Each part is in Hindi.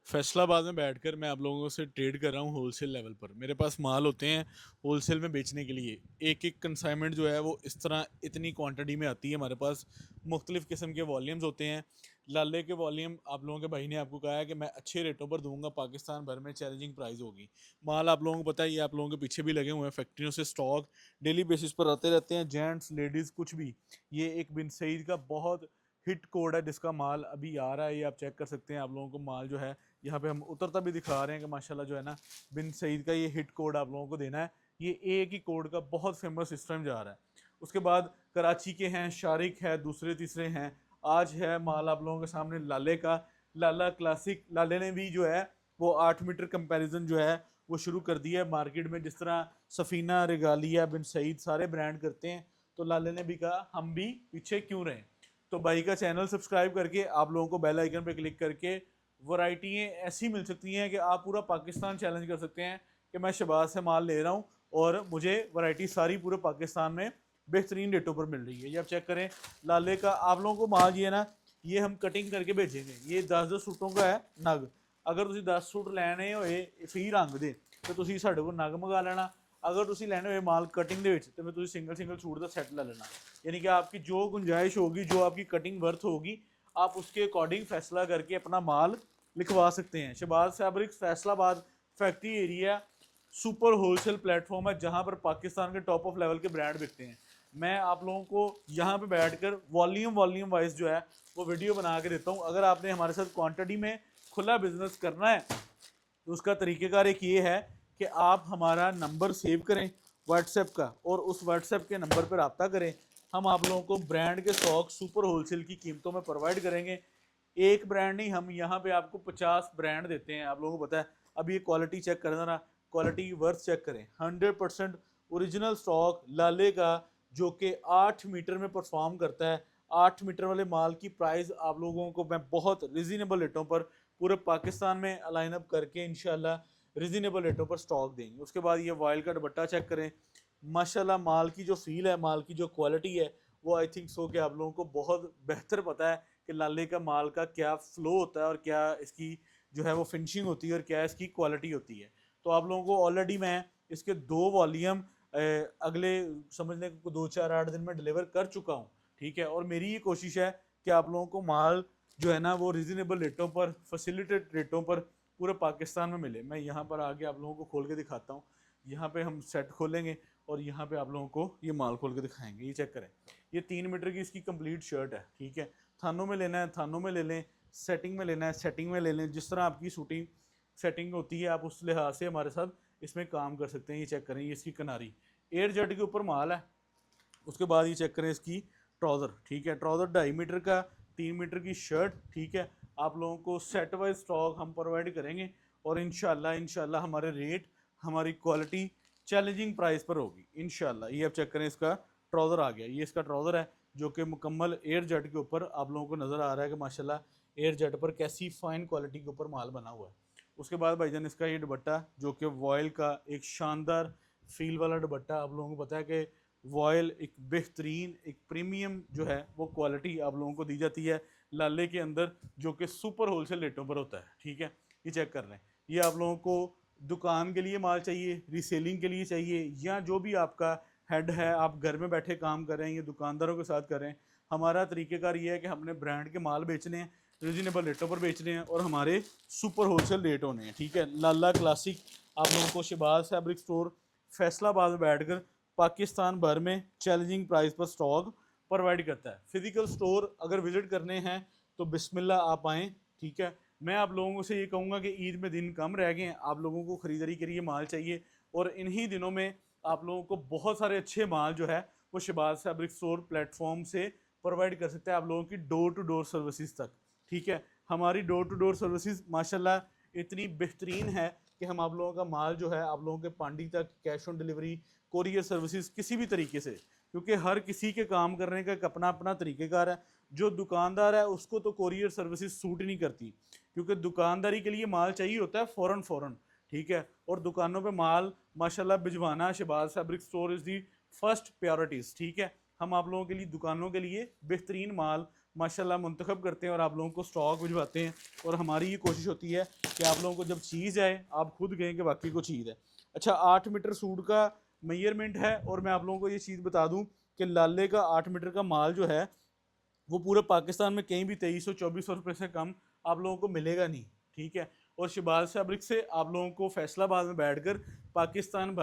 फैसलाबाद में बैठकर मैं आप लोगों से ट्रेड कर रहा हूँ होलसेल लेवल पर। मेरे पास माल होते हैं होलसेल में बेचने के लिए। एक एक कंसाइनमेंट जो है वो इस तरह इतनी क्वांटिटी में आती है। हमारे पास मुख्तलिफ़ किस्म के वॉल्यूम्स होते हैं। लाले के वॉल्यूम आप लोगों के भाई ने आपको कहा है कि मैं अच्छे रेटों पर दूंगा, पाकिस्तान भर में चैलेंजिंग प्राइस होगी। माल आप लोगों को पता है, ये आप लोगों के पीछे भी लगे हुए हैं फैक्ट्रियों से स्टॉक डेली बेसिस पर आते रहते हैं, जेंट्स लेडीज़ कुछ भी। ये एक बिन सईद का बहुत हिट कोड है जिसका माल अभी आ रहा है, ये आप चेक कर सकते हैं। आप लोगों को माल जो है यहाँ पे हम उतरता भी दिखा रहे हैं कि माशाल्लाह जो है ना, बिन सईद का ये हिट कोड आप लोगों को देना है। ये एक ही कोड का बहुत फेमस सिस्टम जा रहा है। उसके बाद कराची के हैं, शारिक है, दूसरे तीसरे हैं। आज है माल आप लोगों के सामने लाले का, लाला क्लासिक। लाले ने भी जो है वो 8 मीटर कंपैरिजन जो है वो शुरू कर दिया है मार्केट में। जिस तरह सफ़ीना, रेगालिया, बिन सईद सारे ब्रांड करते हैं, तो लाले ने भी कहा हम भी पीछे क्यों रहें। तो भाई का चैनल सब्सक्राइब करके आप लोगों को बेल आइकन पे क्लिक करके वैरायटियाँ ऐसी मिल सकती हैं कि आप पूरा पाकिस्तान चैलेंज कर सकते हैं कि मैं शहबाज से माल ले रहा हूँ और मुझे वैरायटी सारी पूरे पाकिस्तान में बेहतरीन रेटों पर मिल रही है। ये आप चेक करें लाले का। आप लोगों को माल ये ना, ये हम कटिंग करके भेजेंगे। ये 10-10 सूटों का है नग। अगर तुम 10 सूट ਲੈਣੇ ਹੋਏ ਫ੍ਰੀ ਰੰਗ ਦੇ ਤੇ ਤੁਸੀਂ ਸਾਡੇ ਕੋਲ ਨਗ ਮੰਗਾ ਲੈਣਾ। अगर तुम लैने हुए माल कटिंग के तो फिर तुम सिंगल सिंगल सूट का सैट ले लेना। यानी कि आपकी जो गुंजाइश होगी, जो आपकी कटिंग वर्थ होगी, आप उसके अकॉर्डिंग फैसला करके अपना माल लिखवा सकते हैं। Shahbaz fabrics Faisalabad factory area super wholesale platform है जहां पर पाकिस्तान के टॉप ऑफ लेवल के ब्रांड बिकते हैं। मैं आप लोगों को यहाँ पे बैठकर वॉल्यूम वाइज जो है वो वीडियो बना के देता हूँ। अगर आपने हमारे साथ क्वांटिटी में खुला बिजनेस करना है तो उसका तरीक़ेकार एक ये है कि आप हमारा नंबर सेव करें व्हाट्सएप का, और उस व्हाट्सएप के नंबर पर रब्ता करें। हम आप लोगों को ब्रांड के स्टॉक सुपर होलसेल की कीमतों में प्रोवाइड करेंगे। एक ब्रांड नहीं, हम यहाँ पे आपको 50 ब्रांड देते हैं। आप लोगों को पता है। अब ये क्वालिटी चेक करें ना, क्वालिटी वर्थ चेक करें। 100% ओरिजिनल स्टॉक लाले का, जो कि 8 मीटर में परफॉर्म करता है। 8 मीटर वाले माल की प्राइस आप लोगों को मैं बहुत रिजनेबल रेटों पर पूरे पाकिस्तान में अलाइन अप करके इंशाल्लाह रिजनेबल रेटों पर स्टॉक देंगे। उसके बाद ये वाइल का दुपट्टा चेक करें। माशाल्लाह माल की जो फील है, माल की जो क्वालिटी है, वो आई थिंक सो कि आप लोगों को बहुत बेहतर पता है कि लाले का माल का क्या फ़्लो होता है और क्या इसकी जो है वो फिनिशिंग होती है और क्या इसकी क्वालिटी होती है। तो आप लोगों को ऑलरेडी मैं इसके 2 वॉल्यूम अगले समझने को 2-4-8 दिन में डिलीवर कर चुका हूँ। ठीक है, और मेरी ये कोशिश है कि आप लोगों को माल जो है ना वो रिजनेबल रेटों पर, फैसिलिटेड रेटों पर पूरे पाकिस्तान में मिले। मैं यहाँ पर आके आप लोगों को खोल के दिखाता हूँ। यहाँ पे हम सेट खोलेंगे और यहाँ पे आप लोगों को ये माल खोल के दिखाएंगे। ये चेक करें, ये 3 मीटर की इसकी कंप्लीट शर्ट है। ठीक है, थानों में लेना है थानों में ले लें, सेटिंग में लेना है सेटिंग में ले लें। जिस तरह आपकी शूटिंग सेटिंग होती है आप उस लिहाज से हमारे साथ इसमें काम कर सकते हैं। ये चेक करें, ये इसकी किनारी एयर जेट के ऊपर माल है। उसके बाद ये चेक करें इसकी ट्राउज़र। ठीक है, ट्राउज़र 2.5 मीटर का, 3 मीटर की शर्ट। ठीक है, आप लोगों को सेट वाइज स्टॉक हम प्रोवाइड करेंगे और इंशाल्लाह हमारे रेट, हमारी क्वालिटी चैलेंजिंग प्राइस पर होगी इंशाल्लाह। ये आप चेक करें, इसका ट्राउज़र आ गया। ये इसका ट्राउज़र है जो कि मुकम्मल एयर जेट के ऊपर आप लोगों को नज़र आ रहा है कि माशाल्लाह एयर जेट पर कैसी फ़ाइन क्वालिटी के ऊपर माल बना हुआ है। उसके बाद भाईजान इसका ये दुपट्टा जो कि वॉयल का एक शानदार फील वाला दुपट्टा। आप लोगों को पता है कि वॉयल एक बेहतरीन, एक प्रीमियम जो है वो क्वालिटी आप लोगों को दी जाती है लाले के अंदर, जो कि सुपर होलसेल रेटों पर होता है। ठीक है, ये चेक कर लें। ये आप लोगों को दुकान के लिए माल चाहिए, रीसेलिंग के लिए चाहिए, या जो भी आपका हेड है, आप घर में बैठे काम कर रहे हैं या दुकानदारों के साथ कर रहे हैं, हमारा तरीक़ेकार ये है कि हमने ब्रांड के माल बेचने हैं, रिजनेबल रेटों पर बेचने हैं और हमारे सुपर होलसेल रेट होने हैं। ठीक है, लाला क्लासिक आप लोगों को शहबाज फैब्रिक स्टोर फैसलाबाद में बैठकर पाकिस्तान भर में चैलेंजिंग प्राइस पर स्टॉक प्रोवाइड करता है। फिजिकल स्टोर अगर विजिट करने हैं तो बिस्मिल्लाह आप आएँ। ठीक है, मैं आप लोगों से ये कहूँगा कि ईद में दिन कम रह गए हैं, आप लोगों को ख़रीदारी के लिए माल चाहिए और इन्हीं दिनों में आप लोगों को बहुत सारे अच्छे माल जो है वो शहबाज फैब्रिक स्टोर प्लेटफॉर्म से प्रोवाइड कर सकते हैं आप लोगों की डोर टू डोर सर्विसेज तक। ठीक है, हमारी डोर टू डोर सर्विसेज माशाल्लाह इतनी बेहतरीन है कि हम आप लोगों का माल जो है आप लोगों के पांडी तक cash on delivery, courier services, किसी भी तरीके से, क्योंकि हर किसी के काम करने का एक अपना अपना तरीक़ेकार है। जो दुकानदार है उसको तो कोरियर सर्विसेज सूट नहीं करती, क्योंकि दुकानदारी के लिए माल चाहिए होता है फ़ौरन फ़ौरन। ठीक है, और दुकानों पे माल माशाल्लाह भिजवाना Shahbaz fabric store is the first priorities. ठीक है, हम आप लोगों के लिए दुकानों के लिए बेहतरीन माल माशाल्लाह मुंतखब करते हैं और आप लोगों को स्टॉक भिजवाते हैं। और हमारी ये कोशिश होती है कि आप लोगों को जब चीज़ आए आप खुद कहें कि वाकई को चीज़ है। अच्छा, 8 मीटर सूट का मेजरमेंट है और मैं आप लोगों को ये चीज़ बता दूं कि लाले का 8 मीटर का माल जो है वो पूरे पाकिस्तान में कहीं भी 2300-2400 रुपये से कम आप लोगों को मिलेगा नहीं, ठीक है। और शहबाज फैब्रिक से आप लोगों को फैसलाबाद में बैठकर पाकिस्तान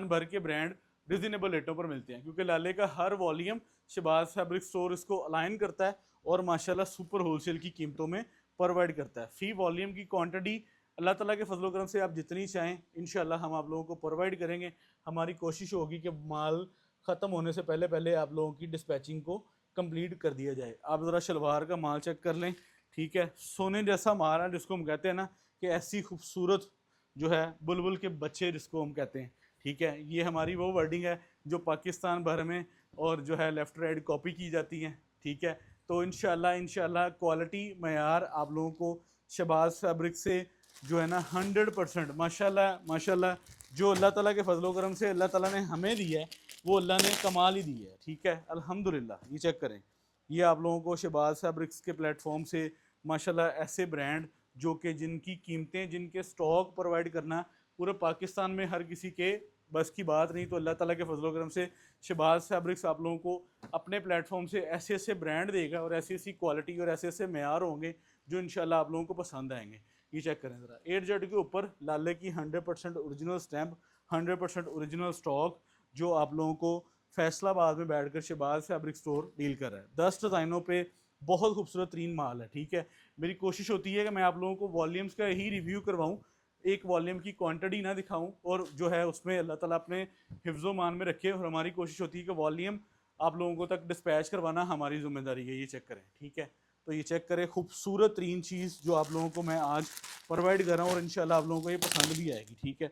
भर के ब्रांड रिजनेबल रेटों पर मिलते हैं, क्योंकि लाले का हर वॉल्यूम शहबाज फैब्रिक स्टोर इसको अलाइन करता है और माशाल्लाह सुपर होलसेल की कीमतों में प्रोवाइड करता है। फी वॉल्यूम की क्वांटिटी अल्लाह ताला के फजल करम से आप जितनी चाहें इंशाल्लाह हम आप लोगों को प्रोवाइड करेंगे। हमारी कोशिश होगी कि माल ख़त्म होने से पहले पहले आप लोगों की डिस्पैचिंग को कंप्लीट कर दिया जाए। आप ज़रा शलवार का माल चेक कर लें, ठीक है। सोने जैसा माल है जिसको हम कहते हैं ना कि ऐसी खूबसूरत जो है बुलबुल के बच्चे जिसको हम कहते हैं, ठीक है। ये हमारी वो वर्डिंग है जो पाकिस्तान भर में और जो है लेफ़्ट राइट कॉपी की जाती है, ठीक है। तो इंशाल्लाह क्वालिटी मयार आप लोगों को शहबाज फैब्रिक से जो है ना 100% माशाल्लाह जो अल्लाह ताला के फजलो करम से अल्लाह ताला ने हमें दिया है वो अल्लाह ने कमाल ही दी है, ठीक है, अल्हम्दुलिल्लाह। ये चेक करें, ये आप लोगों को शहबाज फैब्रिक्स के प्लेटफॉर्म से माशाल्लाह ऐसे ब्रांड जो कि जिनकी कीमतें जिनके स्टॉक प्रोवाइड करना पूरे पाकिस्तान में हर किसी के बस की बात नहीं, तो अल्लाह ताला के फजलो करम से शहबाज फैब्रिक्स आप लोगों को अपने प्लेटफॉर्म से ऐसे ऐसे ब्रांड देगा और ऐसी ऐसी क्वालिटी और ऐसे ऐसे मेयार होंगे जो इंशाल्लाह आप लोगों को पसंद आएंगे। ये चेक करें ज़रा, 8Z के ऊपर लाले की 100% ओरिजिनल स्टैम्प, 100% ओरिजिनल स्टॉक जो आप लोगों को फैसलाबाद में बैठकर शहबाज फैब्रिक स्टोर डील कर रहा है। 10 डिज़ाइनों पे बहुत खूबसूरत तरीन माल है, ठीक है। मेरी कोशिश होती है कि मैं आप लोगों को वॉल्यूम्स का ही रिव्यू करवाऊँ, एक वॉल्यूम की क्वांटिटी ना दिखाऊं और जो है उसमें अल्लाह ताला अपने हिफ्ज़ो मान में रखे। और हमारी कोशिश होती है कि वॉल्यूम आप लोगों को तक डिस्पैच करवाना हमारी जिम्मेदारी है। ये चेक करें, ठीक है। तो ये चेक करें, खूबसूरत तरीन चीज़ जो आप लोगों को मैं आज प्रोवाइड कर रहा हूँ और इंशाल्लाह आप लोगों को ये पसंद भी आएगी, ठीक है।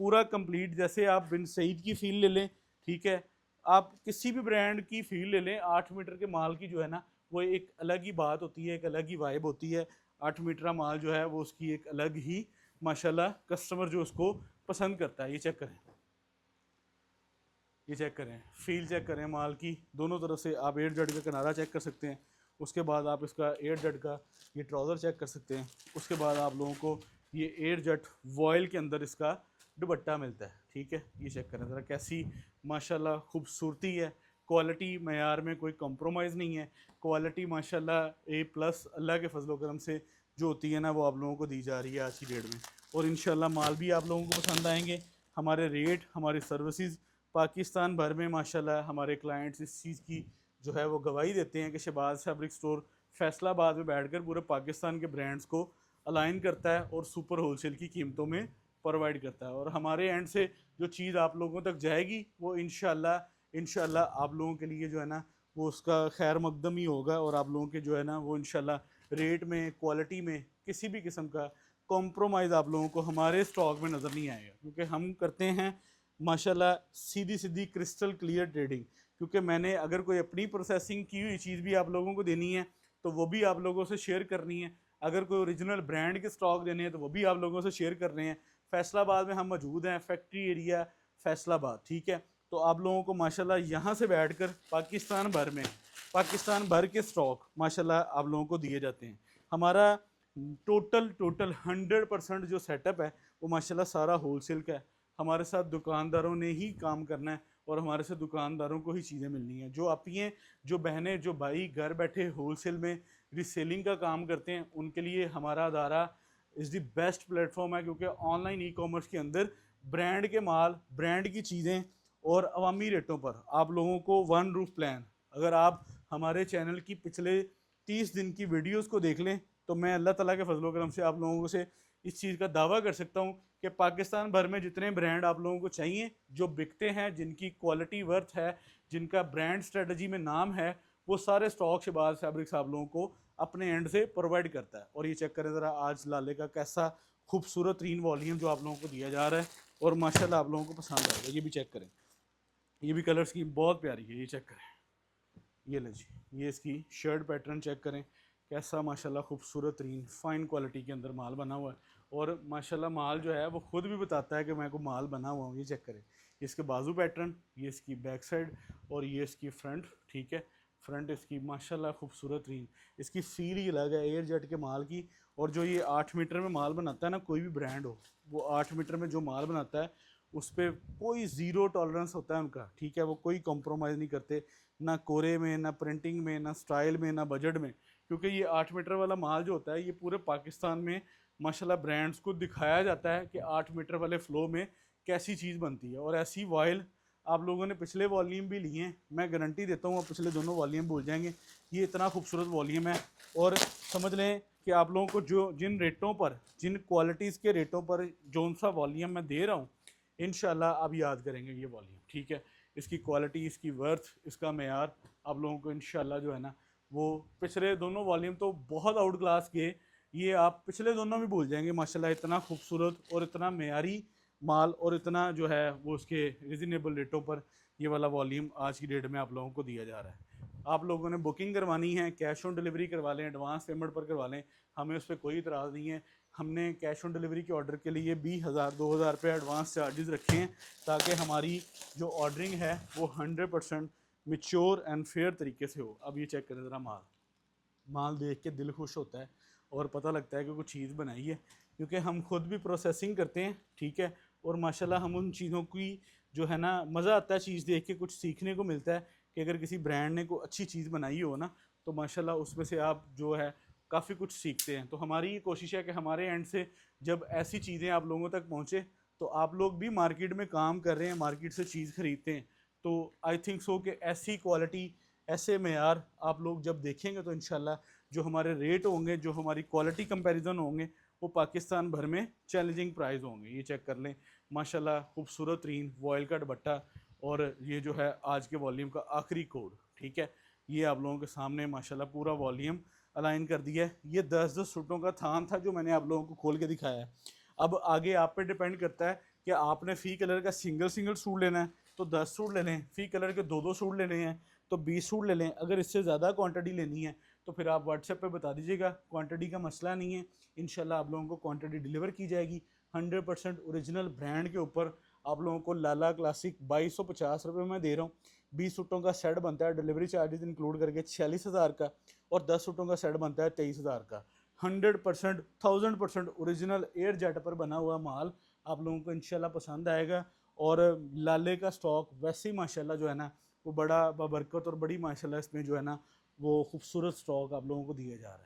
पूरा कंप्लीट, जैसे आप बिन सईद की फील ले लें, ठीक है, आप किसी भी ब्रांड की फील ले लें, 8 मीटर के माल की जो है ना वो एक अलग ही बात होती है, एक अलग ही वाइब होती है। 8 मीटर का माल जो है वो उसकी एक अलग ही माशाल्लाह कस्टमर जो उसको पसंद करता है। ये चेक करें, ये चेक करें, फील चेक करें माल की, दोनों तरफ से आप 8Z का किनारा चेक कर सकते हैं। उसके बाद आप इसका 8Z का ये ट्राउज़र चेक कर सकते हैं। उसके बाद आप लोगों को ये 8Z वॉयल के अंदर इसका दुपट्टा मिलता है, ठीक है। ये चेक करें ज़रा कैसी माशाल्लाह खूबसूरती है, क्वालिटी मयार में कोई कॉम्प्रोमाइज़ नहीं है, क्वालिटी माशाल्लाह A+ अल्लाह के फजलो करम से जो होती है ना वो आप लोगों को दी जा रही है आज की डेट में। और इंशाल्लाह माल भी आप लोगों को पसंद आएंगे। हमारे रेट, हमारी सर्विसेज पाकिस्तान भर में माशाल्लाह हमारे क्लाइंट्स इस चीज़ की जो है वो गवाही देते हैं कि शहबाज फैब्रिक स्टोर फैसलाबाद में बैठकर पूरे पाकिस्तान के ब्रांड्स को अलाइन करता है और सुपर होलसेल की कीमतों में प्रोवाइड करता है। और हमारे एंड से जो चीज़ आप लोगों तक जाएगी वो इंशाल्लाह आप लोगों के लिए जो है ना वो उसका खैर मकदम ही होगा और आप लोगों के जो है ना वो इंशाल्लाह रेट में, क्वालिटी में किसी भी किस्म का कॉम्प्रोमाइज़ आप लोगों को हमारे स्टॉक में नज़र नहीं आएगा, क्योंकि हम करते हैं माशाल्लाह सीधी सीधी क्रिस्टल क्लियर ट्रेडिंग। क्योंकि मैंने अगर कोई अपनी प्रोसेसिंग की हुई चीज़ भी आप लोगों को देनी है तो वो भी आप लोगों से शेयर करनी है। अगर कोई ओरिजिनल ब्रांड के स्टॉक देने हैं तो वो भी आप लोगों से शेयर कर रहे हैं। फैसलाबाद में हम मौजूद हैं, फैक्ट्री एरिया फैसलाबाद, ठीक है। तो आप लोगों को माशाल्लाह यहाँ से बैठकर पाकिस्तान भर के स्टॉक माशाल्लाह आप लोगों को दिए जाते हैं। हमारा टोटल 100% जो सेटअप है वो माशाल्लाह सारा होलसेल का है। हमारे साथ दुकानदारों ने ही काम करना है और हमारे से दुकानदारों को ही चीज़ें मिलनी हैं। जो आपियाँ, जो बहनें, जो भाई घर बैठे होलसेल में रीसेलिंग का काम करते हैं उनके लिए हमारा अदारा इज़ दी बेस्ट प्लेटफॉर्म है, क्योंकि ऑनलाइन ई कॉमर्स के अंदर ब्रांड के माल, ब्रांड की चीज़ें और अवामी रेटों पर आप लोगों को वन रूफ प्लान। अगर आप हमारे चैनल की पिछले 30 दिन की वीडियोस को देख लें तो मैं अल्लाह ताला के फजलो करम से आप लोगों से इस चीज़ का दावा कर सकता हूँ कि पाकिस्तान भर में जितने ब्रांड आप लोगों को चाहिए, जो बिकते हैं, जिनकी क्वालिटी वर्थ है, जिनका ब्रांड स्ट्रेटजी में नाम है, वो सारे स्टॉक शहबाज फैब्रिक्स आप लोगों को अपने एंड से प्रोवाइड करता है। और ये चेक करें ज़रा आज लाले का कैसा खूबसूरत तीन वॉल्यूम जो आप लोगों को दिया जा रहा है और माशाल्लाह आप लोगों को पसंद आएगा। ये भी चेक करें, ये भी कलर स्कीम बहुत प्यारी है। ये चेक करें, ये ले जी, ये इसकी शर्ट पैटर्न चेक करें कैसा माशाल्लाह खूबसूरत तरीन फ़ाइन क्वालिटी के अंदर माल बना हुआ है। और माशाल्लाह माल जो है वो खुद भी बताता है कि मैं को माल बना हुआ हूँ। ये चेक करें, इसके बाजू पैटर्न, ये इसकी बैक साइड और ये इसकी फ्रंट, ठीक है। फ्रंट इसकी माशाल्लाह खूबसूरत रही, इसकी फील ही अलग है एयर जेट के माल की। और जो ये 8 मीटर में माल बनाता है ना, कोई भी ब्रांड हो, वो 8 मीटर में जो माल बनाता है उस पर कोई ज़ीरो टॉलरेंस होता है उनका, ठीक है। वो कोई कॉम्प्रोमाइज़ नहीं करते, ना कोरे में, ना प्रिंटिंग में, ना स्टाइल में, ना बजट में। क्योंकि ये 8 मीटर वाला माल जो होता है, ये पूरे पाकिस्तान में माशाल्लाह ब्रांड्स को दिखाया जाता है कि 8 मीटर वाले फ़्लो में कैसी चीज़ बनती है। और ऐसी वॉयल आप लोगों ने पिछले वॉल्यूम भी लिए हैं, मैं गारंटी देता हूँ आप पिछले दोनों वॉल्यूम भूल जाएंगे। ये इतना खूबसूरत वॉल्यूम है। और समझ लें कि आप लोगों को जो जिन रेटों पर, जिन क्वालिटीज़ के रेटों पर जो सा वॉल्यूम मैं दे रहा हूँ, इंशाल्लाह आप याद करेंगे ये वॉल्यूम, ठीक है। इसकी क्वालिटी, इसकी वर्थ, इसका मेयार आप लोगों को इंशाल्लाह जो है ना, वो पिछले दोनों वॉल्यूम तो बहुत आउट क्लास के, ये आप पिछले दोनों भी भूल जाएंगे माशाल्लाह। इतना खूबसूरत और इतना मेयारी माल और इतना जो है वो उसके रिजनेबल रेटों पर ये वाला वॉल्यूम आज की डेट में आप लोगों को दिया जा रहा है। आप लोगों ने बुकिंग करवानी है, कैश ऑन डिलीवरी करवा लें, एडवांस पेमेंट पर करवा लें, हमें उस पर कोई इतराज़ नहीं है। हमने कैश ऑन डिलीवरी के ऑर्डर के लिए 20,000 2,000 रुपये एडवांस चार्जेस रखे हैं, ताकि हमारी जो ऑर्डरिंग है वो 100% मिच्योर एंड फेयर तरीके से हो। अब ये चेक करें ज़रा माल, माल देख के दिल खुश होता है और पता लगता है कि कुछ चीज़ बनाई है, क्योंकि हम खुद भी प्रोसेसिंग करते हैं, ठीक है। और माशाल्लाह हम उन चीज़ों की जो है ना, मज़ा आता है चीज़ देख के, कुछ सीखने को मिलता है कि अगर किसी ब्रांड ने कोई अच्छी चीज़ बनाई हो ना, तो माशाल्लाह उसमें से आप जो है काफ़ी कुछ सीखते हैं। तो हमारी ये कोशिश है कि हमारे एंड से जब ऐसी चीज़ें आप लोगों तक पहुँचे, तो आप लोग भी मार्केट में काम कर रहे हैं, मार्केट से चीज़ खरीदते हैं, तो आई थिंक सो कि ऐसी क्वालिटी, ऐसे मेयार आप लोग जब देखेंगे तो इंशाल्लाह जो हमारे रेट होंगे, जो हमारी क्वालिटी कंपैरिजन होंगे, वो पाकिस्तान भर में चैलेंजिंग प्राइस होंगे। ये चेक कर लें माशाल्लाह, खूबसूरत तरीन वॉयल का दुपट्टा। और ये जो है आज के वॉल्यूम का आखिरी कोड, ठीक है। ये आप लोगों के सामने माशाल्लाह पूरा वॉल्यूम अलाइन कर दिया है। ये 10-10 सूटों का थान था जो मैंने आप लोगों को खोल के दिखाया है। अब आगे आप पे डिपेंड करता है कि आपने फ़ी कलर का सिंगल सिंगल सूट लेना है तो 10 सूट ले लें, फ़ी कलर के 2-2 सूट लेने हैं तो 20 सूट ले लें। अगर इससे ज़्यादा क्वांटिटी लेनी है तो फिर आप व्हाट्सएप पे बता दीजिएगा, क्वांटिटी का मसला नहीं है, इंशाल्लाह आप लोगों को क्वांटिटी डिलीवर की जाएगी। 100% ओरिजिनल ब्रांड के ऊपर आप लोगों को लाला क्लासिक 2250 रुपये में दे रहा हूँ। 20 सूटों का सेट बनता है डिलीवरी चार्जेस इंक्लूड करके 46,000 का, और 10 सूटों का सेट बनता है 23,000 का। 100% 1000% ओरिजिनल एयर जेट पर बना हुआ माल आप लोगों को इंशाल्लाह पसंद आएगा। और लाले का स्टॉक वैसे ही माशाल्लाह जो है ना, वो बड़ा बबरकत और बड़ी माशाल्लाह इसमें जो है ना, वो खूबसूरत स्टॉक आप लोगों को दिया जा रहा है।